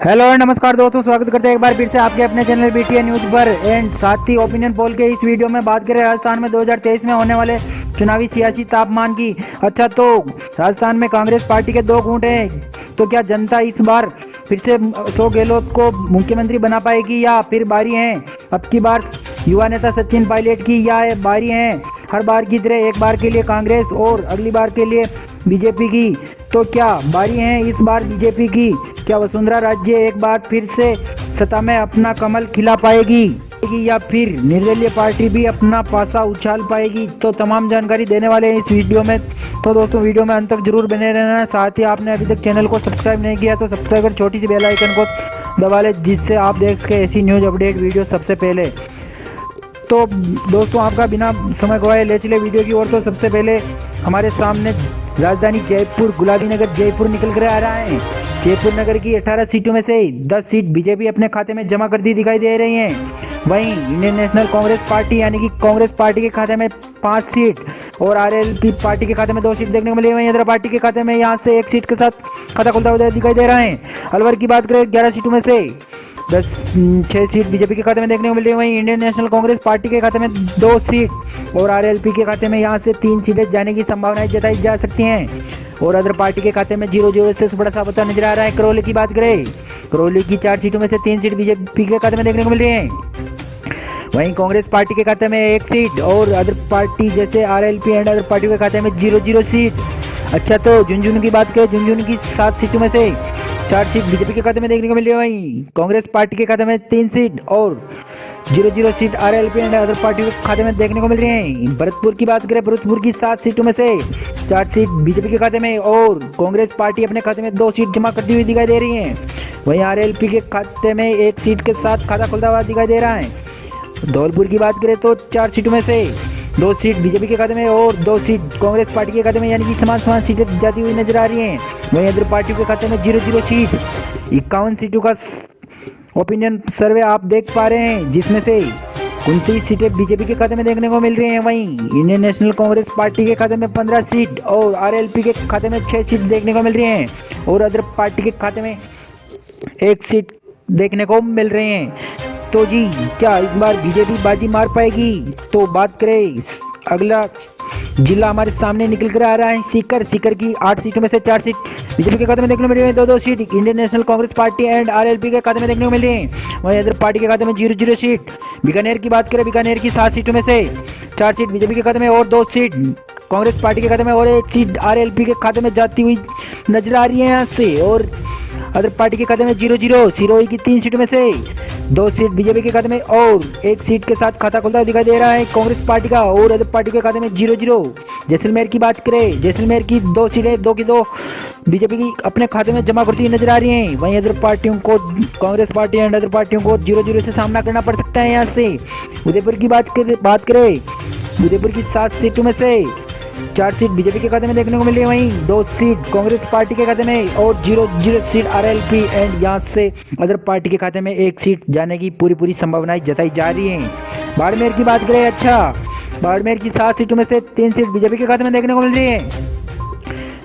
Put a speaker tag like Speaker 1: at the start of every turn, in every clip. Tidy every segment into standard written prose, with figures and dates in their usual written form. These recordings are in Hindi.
Speaker 1: हेलो एंड नमस्कार दोस्तों, स्वागत करते हैं एक बार फिर से आपके अपने चैनल बीटीएन न्यूज पर। एंड साथ ही ओपिनियन पोल के इस वीडियो में बात करें राजस्थान में 2023 में होने वाले चुनावी सियासी तापमान की। अच्छा, तो राजस्थान में कांग्रेस पार्टी के दो गुट हैं, तो क्या जनता इस बार फिर से अशोक गहलोत को मुख्यमंत्री बना पाएगी या फिर बारी है अब की बार युवा नेता सचिन पायलट की, या बारी है हर बार की तरह एक बार के लिए कांग्रेस और अगली बार के लिए बीजेपी की? तो क्या बारी है इस बार बीजेपी की? क्या वसुंधरा राजे एक बार फिर से सत्ता में अपना कमल खिला पाएगी या फिर निर्दलीय पार्टी भी अपना पासा उछाल पाएगी? तो तमाम जानकारी देने वाले हैं इस वीडियो में। तो दोस्तों, वीडियो में अंत तक जरूर बने रहना है। साथ ही आपने अभी तक चैनल को सब्सक्राइब नहीं किया तो सब्सक्राइब कर छोटी सी बेल आइकन को दबा लें, जिससे आप देख सके ऐसी न्यूज अपडेट वीडियो सबसे पहले। तो दोस्तों, आपका बिना समय गवाए ले चले वीडियो की ओर। तो सबसे पहले हमारे सामने राजधानी जयपुर, गुलाबी नगर जयपुर निकल कर आ रहा है। जयपुर नगर की 18 सीटों में से 10 सीट बीजेपी अपने खाते में जमा करती दिखाई दे रही हैं। वहीं इंडियन नेशनल कांग्रेस पार्टी यानी कि कांग्रेस पार्टी के खाते में 5 सीट और आरएलपी पार्टी के खाते में 2 सीट देखने को मिली। वहीं इंदिरा पार्टी के खाते में यहाँ से 1 सीट के साथ खाता खुलता हुआ दिखाई दे रहा है। अलवर की बात करें, 11 सीटों में से 6 सीट बीजेपी के खाते में देखने को मिल रही है। वहीं इंडियन नेशनल कांग्रेस पार्टी के खाते में 2 सीट और आरएलपी के खाते में यहाँ से 3 सीटें जाने की संभावनाएं जताई जा सकती हैं। और अदर पार्टी के खाते में 0-0 से बड़ा साबता नजर आ रहा है। करौली की बात करें, करौली की 4 सीटों में से 3 सीट बीजेपी के खाते में देखने को मिल रही है। वहीं कांग्रेस पार्टी के खाते में 1 सीट और अदर पार्टी जैसे आरएलपी एंड अदर पार्टी के खाते में 0-0 सीट। अच्छा, तो झुंझुनू की बात करें, झुंझुनू की 7 सीटों में से 4 सीट बीजेपी के खाते में देखने को मिल रही है। वहीं कांग्रेस पार्टी के खाते में 3 सीट और 0-0 seat RLP and other party के खाते में देखने को मिल रही है। भरतपुर की बात करें, भरतपुर की 7 सीटों में से 4 सीट बीजेपी के खाते में और कांग्रेस पार्टी अपने खाते में 2 सीट जमा करती हुई दिखाई दे रही है। वहीं आरएलपी के खाते में 1 सीट के साथ खाता खुलता हुआ दिखाई दे रहा है। धौलपुर की बात करें तो 4 सीटों में से 2 सीट बीजेपी के खाते में और 2 सीट कांग्रेस पार्टी के खाते में, यानी कि समान सीटें जाती हुई नजर आ रही हैं। वहीं अदर पार्टी के खाते में 0-0 सीट। 51 सीटों का ओपिनियन सर्वे आप देख पा रहे हैं, जिसमें से 29 सीटें बीजेपी के खाते में देखने को मिल रही हैं। वहीं इंडियन नेशनल कांग्रेस पार्टी के खाते में 15 सीट और आरएलपी के खाते में 6 सीट देखने को मिल रही हैं और अदर पार्टी के खाते में 1 सीट देखने को मिल रही हैं। तो जी, क्या इस बार बीजेपी बाजी मार पाएगी? तो बात करें, अगला जिला हमारे सामने निकल कर आ रहा है सीकर। सीकर की 8 सीटों में से 4 सीट बीजेपी के खाते में देखने को मिल रही है। 2-2 seat Indian national Congress party and RLP के खाते में देखने को मिल रही है। वहीं अदर पार्टी के खाते में 0-0 सीट। बीकानेर की बात करें, बीकानेर की 7 सीटों में से 4 सीट बीजेपी के खाते में और 2 सीट कांग्रेस पार्टी के खाते में और 1 सीट आरएलपी के खाते में जाती हुई नजर आ रही है यहाँ से। और अदर पार्टी के खाते में 0-0। सिरोही की 3 सीटों में से 2 सीट बीजेपी के खाते में और 1 सीट के साथ खाता खुलता दिखाई दे रहा है कांग्रेस पार्टी का और अदर पार्टी के खाते में 0-0। जैसलमेर की बात करें, जैसलमेर की 2 सीटें 2 की 2 बीजेपी की अपने खाते में जमा करती नजर आ रही हैं। वहीं अदर पार्टियों को, कांग्रेस पार्टी एंड अदर पार्टियों को 0-0 से सामना करना पड़ सकता है यहाँ से। उदयपुर की बात करें, उदयपुर की 7 सीटों में से 4 सीट बीजेपी के खाते में देखने को मिल रही है। वहीं 2 सीट कांग्रेस पार्टी के खाते में और 0-0 सीट आरएलपी एंड यहाँ से अदर पार्टी के खाते में 1 सीट जाने की पूरी संभावनाएं जताई जा रही हैं। बाड़मेर की बात करें, अच्छा, बाड़मेर की 7 सीटों में से 3 सीट बीजेपी के खाते में देखने को मिल रही है।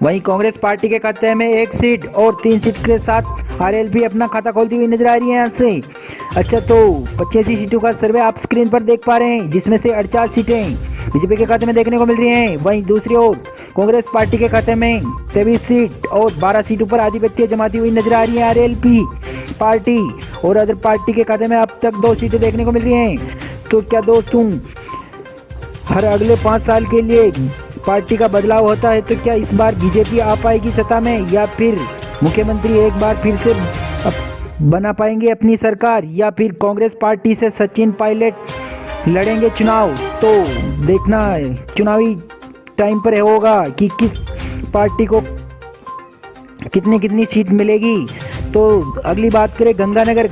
Speaker 1: वहीं कांग्रेस पार्टी के खाते में 1 सीट और 3 सीट के साथ आरएलपी अपना खाता खोलती हुई नजर आ रही है यहाँ से। अच्छा, तो 85 सीटों का सर्वे आप स्क्रीन पर देख पा रहे हैं, जिसमें से 48 सीटें बीजेपी के खाते में देखने को मिल रही हैं। वहीं दूसरी ओर कांग्रेस पार्टी के खाते में 23 सीट और 12 सीटों पर आधिपत्य जमाती हुई नजर आ रही है आरएलपी पार्टी और अदर पार्टी के खाते में अब तक 2 सीटें देखने को मिल रही हैं। तो क्या दोस्तों, हर अगले 5 साल के लिए पार्टी का बदलाव होता है, तो क्या इस बार बीजेपी आ पाएगी सत्ता में या फिर मुख्यमंत्री एक बार फिर से बना पाएंगे अपनी सरकार, या फिर कांग्रेस पार्टी से सचिन पायलट लड़ेंगे चुनाव? तो देखना चुनावी टाइम पर होगा कि किस पार्टी को कितनी सीट मिलेगी। तो अगली बात करें गंगानगर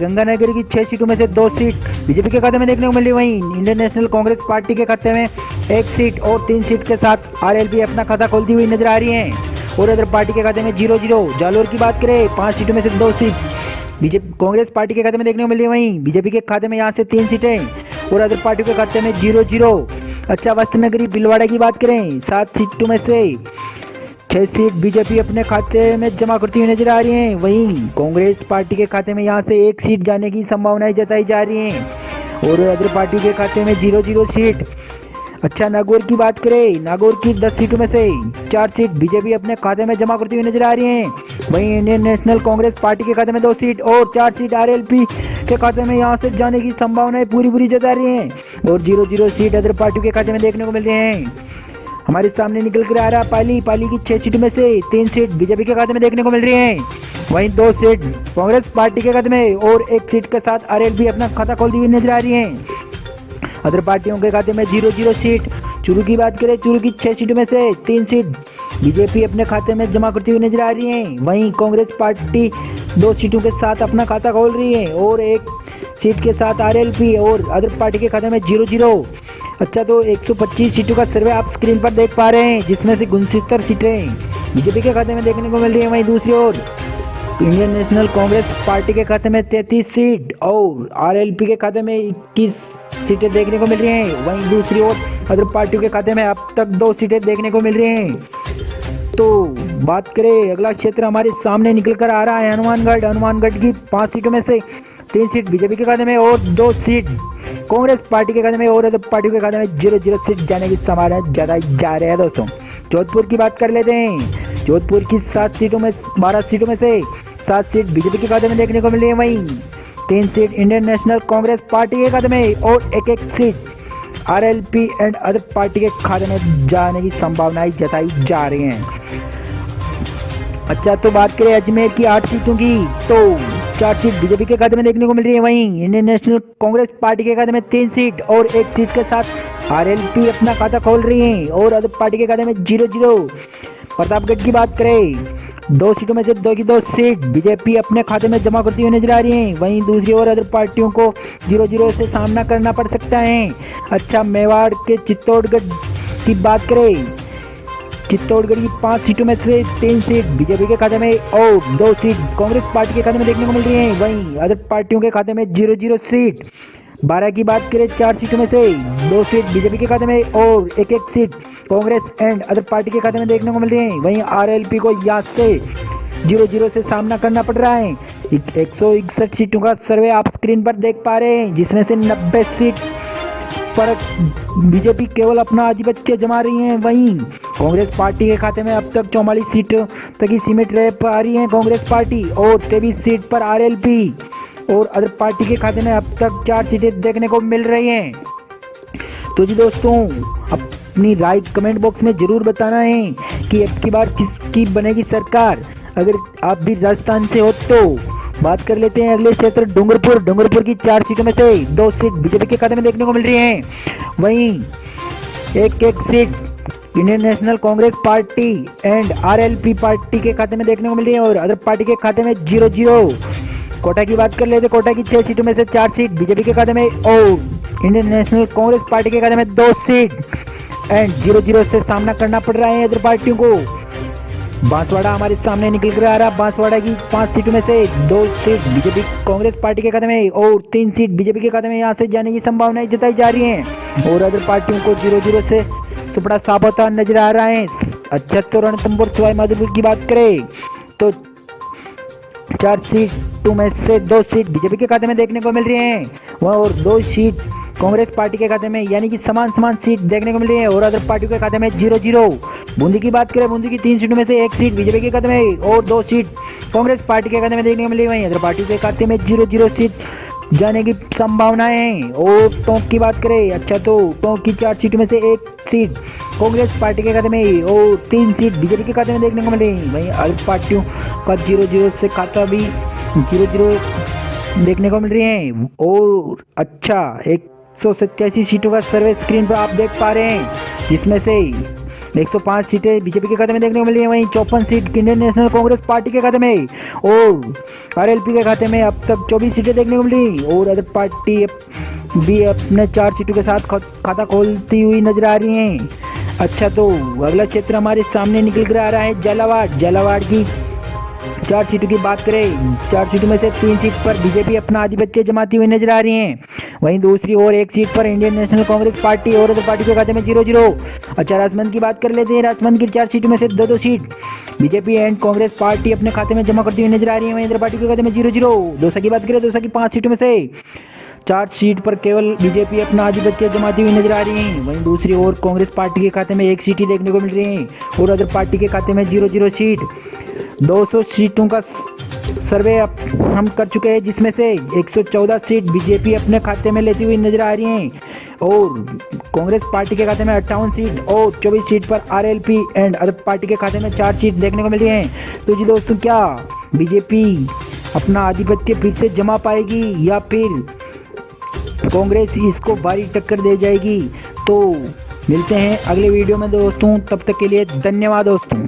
Speaker 1: की 6 सीटों में से 2 सीट बीजेपी के खाते में देखने को मिली। वहीं इंडियन नेशनल कांग्रेस पार्टी के खाते में 1 सीट और 3 सीट के साथ आरएलपी अपना खाता खोलती हुई नजर आ रही है और अदर पार्टी के खाते में 0-0। जालोर की बात करें, 5 सीटों में से 2 सीट बीजेपी कांग्रेस पार्टी के खाते में देखने को मिली। वहीं बीजेपी के खाते में यहाँ से 3 सीटें और अदर पार्टी के खाते में 0-0। अच्छा, वस्त्र नगरी भीलवाड़ा की बात करें, 7 सीटों में से 6 सीट बीजेपी अपने खाते में जमा करती हुई नजर आ रही है। वहीं कांग्रेस पार्टी के खाते में यहां से 1 सीट जाने की संभावनाएं जताई जा रही हैं और अदर पार्टी के खाते में 0-0 सीट। अच्छा, नागौर की बात करें, नागौर की 10 सीटों में से 4 सीट बीजेपी अपने खाते में जमा करती हुई नजर आ रही हैं। वहीं इंडियन नेशनल कांग्रेस पार्टी के खाते में 2 सीट और 4 सीट आरएलपी के खाते में यहां से जाने की संभावनाएं पूरी जता रही हैं और 0-0 सीट अदर पार्टियों के खाते में देखने को मिल रहे हैं। हमारे सामने निकल कर आ रहा पाली की 6 सीटों में से 3 सीट बीजेपी के खाते में देखने को मिल रही हैं। वहीं 2 सीट कांग्रेस पार्टी के खाते में और 1 सीट के साथ आरएलपी अपना खाता खोलती हुई नजर आ रही है। अदर पार्टियों के खाते में 0-0 सीट। चूरू की बात करें, चूरू की 6 सीटों में से 3 सीट बीजेपी अपने खाते में जमा करती हुई नजर आ रही है। वहीं कांग्रेस पार्टी 2 सीटों के साथ अपना खाता खोल रही है और 1 सीट के साथ आरएलपी और अदर पार्टी के खाते में 0-0। अच्छा, तो 125 सीटों का सर्वे आप स्क्रीन पर देख पा रहे हैं, जिसमें से 69 सीटें बीजेपी के खाते में देखने को मिल रही है। वहीं दूसरी ओर इंडियन नेशनल कांग्रेस पार्टी के खाते में 33 सीट और आरएलपी के खाते में 21 सीटें देखने को मिल रही हैं। वहीं दूसरी ओर अदर पार्टियों के खाते में अब तक 2 सीटें देखने को मिल रही हैं। तो बात करें, अगला क्षेत्र हमारे सामने निकल कर आ रहा है हनुमानगढ़ की 5 सीटों में से 3 सीट बीजेपी के खाते में और 2 सीट कांग्रेस पार्टी के खाते में और अदर पार्टियों के खाते में 0-0 सीट जाने की संभावना ज़्यादा जा रहे हैं। दोस्तों, जोधपुर की बात कर लेते हैं। जोधपुर की 12 सीटों में से 7 सीट बीजेपी के खाते में देखने को मिल रही है। वहीं 3 seat Indian national Congress party के खाते में और 1 seat RLP and other party के खाते में जाने की संभावनाएं जताई जा रही हैं। अच्छा, तो बात करें अजमेर की 8 सीटों की, तो 4 सीट बीजेपी के खाते में देखने को मिल रही है। वहीं इंडियन नेशनल कांग्रेस पार्टी के खाते में 3 सीट और 1 सीट के साथ आरएलपी अपना खाता खोल रही है और अदर पार्टी के खाते में 0-0। प्रतापगढ़ की बात करें, 2 सीटों में से 2 की 2 सीट बीजेपी अपने खाते में जमा करती हुई नजर आ रही है। वहीं दूसरी ओर अदर पार्टियों को 0-0 से सामना करना पड़ सकता है। अच्छा, मेवाड़ के चित्तौड़गढ़ की बात करें, चित्तौड़गढ़ की 5 सीटों में से 3 सीट बीजेपी के खाते में और 2 सीट कांग्रेस पार्टी के खाते में देखने को मिल रही है। वहीं अदर पार्टियों के खाते में 0-0 सीट। 12 की बात करें, 4 सीटों में से 2 सीट बीजेपी के खाते में और 1 seat Congress and other party के खाते में देखने को मिल रही है। वहीं आरएलपी को यहाँ से 0-0 से सामना करना पड़ रहा है। 161 सीटों का सर्वे आप स्क्रीन पर देख पा रहे हैं, जिसमें से 90 सीट पर बीजेपी केवल अपना आधिपत्य जमा रही है। वहीं कांग्रेस पार्टी के खाते में अब तक 44 सीटों तक ही सीमित रह पा रही है कांग्रेस पार्टी और 23 सीट पर आरएलपी और अदर पार्टी के खाते में अब तक 4 सीटें देखने को मिल रही हैं। तो जी दोस्तों, अपनी राय कमेंट बॉक्स में जरूर बताना है कि अब की बार किसकी बनेगी सरकार। अगर आप भी राजस्थान से हो तो बात कर लेते हैं अगले क्षेत्र डूंगरपुर की 4 सीटों में से 2 सीट बीजेपी के खाते में देखने को मिल रही हैं। वहीं 1 seat Indian national Congress party and RLP party के खाते में देखने को मिल रही है और अदर पार्टी के खाते में 0-0। कोटा की बात कर लेते हैं, कोटा की 6 सीटों में से 4 सीट बीजेपी के खाते में और इंडियन नेशनल कांग्रेस पार्टी के खाते में 2 सीट एंड 0-0 से सामना करना पड़ रहा है अदर पार्टियों को। बांसवाड़ा हमारे सामने निकल कर आ रहा है। बांसवाड़ा की 5 सीटों में से 2 सीट बीजेपी कांग्रेस पार्टी के खाते में और 3 सीट बीजेपी के खाते में यहाँ से जाने की संभावनाएं जताई जा रही हैं और अदर पार्टियों को 0-0 से सुपड़ा साफ होता नजर आ रहा है। अच्छा, तो रणथंभौर सवाई माधोपुर की बात करें तो 4 सीटों में से 2 सीट बीजेपी के खाते में देखने को मिल रही हैं और 2 सीट कांग्रेस पार्टी के खाते में, यानी कि समान सीट देखने को मिल रही है और अदर पार्टियों के खाते में 0-0। बूंदी की बात करें, बूंदी की 3 सीटों में से 1 सीट बीजेपी के खाते में और 2 सीट कांग्रेस पार्टी के खाते में देखने को मिल रही है। अदर पार्टी के खाते में 0-0 सीट जाने की संभावनाएं हैं। और टोंक की बात करें, अच्छा तो टोंक की 4 सीटों में से 1 सीट कांग्रेस पार्टी के खाते में और 3 सीट बीजेपी के खाते में देखने को मिल रही है। वहीं अदर पार्टियों का 0-0 से खाता भी 0-0 देखने को मिल रही है। और अच्छा, 187 सीटों का सर्वे स्क्रीन पर आप देख पा रहे हैं, जिसमें से 105 सीटें बीजेपी के खाते में देखने को मिली है। वहीं 54 seat Indian national Congress party के खाते में और आरएलपी के खाते में अब तक 24 सीटें देखने को मिली और अदर पार्टी भी अपने 4 सीटों के साथ खाता खोलती हुई नजर आ रही हैं। अच्छा, तो अगला क्षेत्र हमारे सामने निकल कर आ रहा है झालावाड़ की 4 सीटों की बात करें, 4 सीटों में से 3 सीट पर बीजेपी अपना आधिपत्य जमाती हुई नजर आ रही है। वहीं दूसरी ओर 1 सीट पर इंडियन नेशनल कांग्रेस पार्टी और अदर पार्टी के खाते में 0-0। अच्छा, राजमंद की बात कर लेते हैं। राजमंद की 4 सीटों में से 2-2 seat BJP and Congress party अपने खाते में जमा करती हुई नजर आ रही है। वहीं अदर पार्टी के खाते में 0-0। दौसा की बात करें, दौसा की 5 सीटों में से 4 सीट पर केवल बीजेपी अपना आधिपत्य जमाती हुई नजर आ रही है। वहीं दूसरी ओर कांग्रेस पार्टी के खाते में 1 सीट ही देखने को मिल रही है और अदर पार्टी के खाते में 0-0 सीट। 200 सीटों का सर्वे हम कर चुके हैं, जिसमें से 114 सीट बीजेपी अपने खाते में लेती हुई नजर आ रही है और कांग्रेस पार्टी के खाते में 58 सीट और 24 सीट पर आरएलपी एंड अदर पार्टी के खाते में 4 सीट देखने को मिल रही है। तो जी दोस्तों, क्या बीजेपी अपना आधिपत्य फिर से जमा पाएगी या फिर कांग्रेस इसको भारी टक्कर दे जाएगी? तो मिलते हैं अगले वीडियो में दोस्तों, तब तक के लिए धन्यवाद दोस्तों।